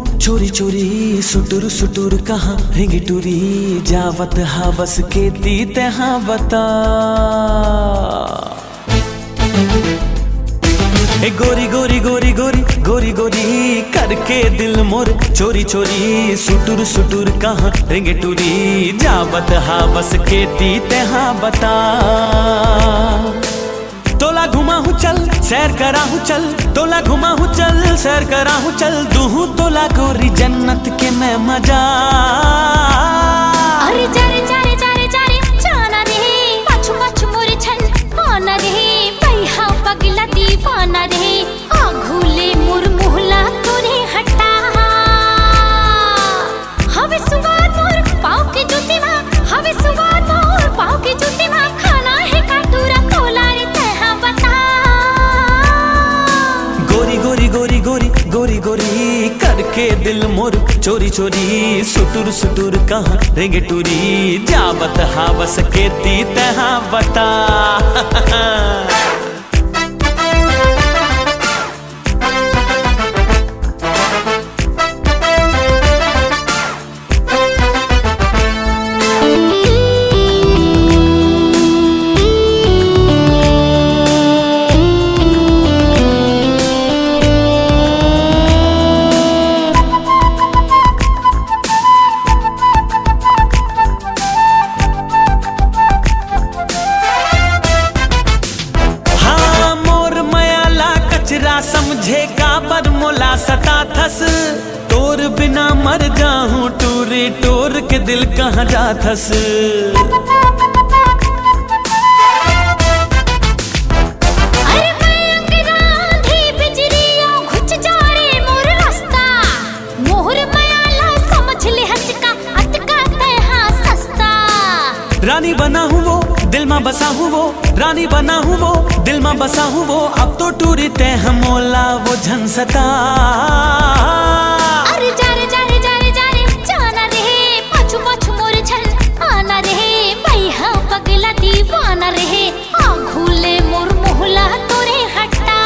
चोरी चोरी सुटुर सुटुर कहाँ रिंगी टूरी जावत हावस के तीते हाँ बता। ए गोरी गोरी गोरी गोरी गोरी गोरी करके दिल मोर चोरी चोरी सुटुर सुटुर कहाँ रिंगी टूरी जावत हावस के तीते हाँ बता। तोला घुमा हूँ चल सैर करा हूँ चल, तोला घुमा हूँ चल सैर करा हूँ चल, दूहू तोला गोरी जन्नत के मैं मजा। अरे जारे जारे जारे जारे जाना रे पाछू पाछू मोरे छन आना रे पैहा पगला दीवाना रे आघूले मुर मुहला तोरे हटा। हवे सुवाद मोर पाँव के जूती माँ, हवे सुवाद मोर पाँव के जूती माँ, खाना है काटूरा तोला रे तैहा बता। गोरी गोरी गोरी गोरी गोरी गोरी करके दिल मोर चोरी चोरी सुटुर सुटुर कहाँ रेंगे टूरी जावत हावस के तीते हाँ बता। समझेगा पर मोला सता थस, तोर बिना मर जाऊं टूरी टोर के दिल कहाँ जाथस। अरे मैं अंगरांधी बिजरिया घुच जा रे मोर रास्ता, मोहर मयाला समझ ले हचका अटका तैहा सस्ता। रानी बना हूँ वो दिल में बसा हूँ वो, रानी बना हूँ वो दिल में बसा हूँ वो, अब तो टूरी ते हमोला वो झंसता। अरे जारे जारे जारे जारे जाना रे पाछू पाछू मोर छन आना रे पैहा पगला दीवाना रे आघूले मोर मोहला तोरे हटा।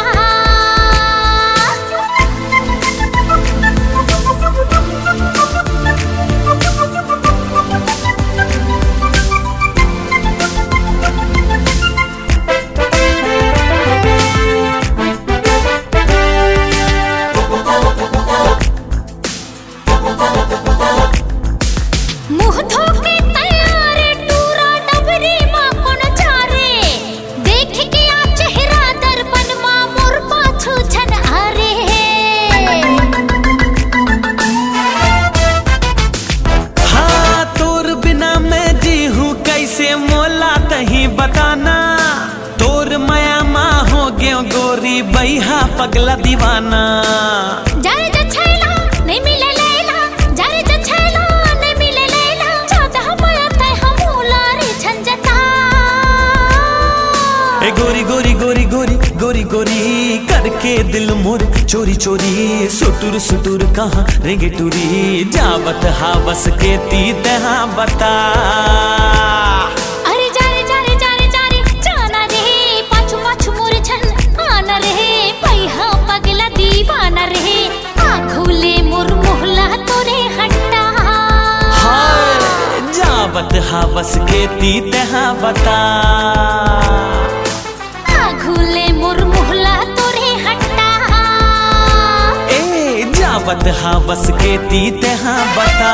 मुँह धोके तैयार टूरा डबरी माँ कोन चारे, देख के आ चेहरा दर्पण माँ मोर पाछू छन आरे। हाँ तोर बिना मैं जी हूँ कैसे मोला तही बताना, तोर माया माँ हो गयो गोरी बैहा पगला दीवाना। जारे जा छैला नहीं मिले लैला, जारे जा छैला नहीं मिले लैला, चाहता पाया तै हमोला रे झंझटा। ए गोरी गोरी गोरी गोरी गोरी गोरी करके दिल मोर चोरी चोरी सुटुर सुटुर कहाँ रेंगे टूरी जावत हावस के तीते हाँ बता। अरे जारे जारे जारे जारे जाना रे पाछू पाछू मोर छन आना रे पैहा पगला दीवाना रे आघूले मोर मोहला तोरे हटा। हाय जावत हावस के तीते हाँ बता, आघूले मोर मोहला तोरे हटा। ए जावत हावस के तीते हाँ बता।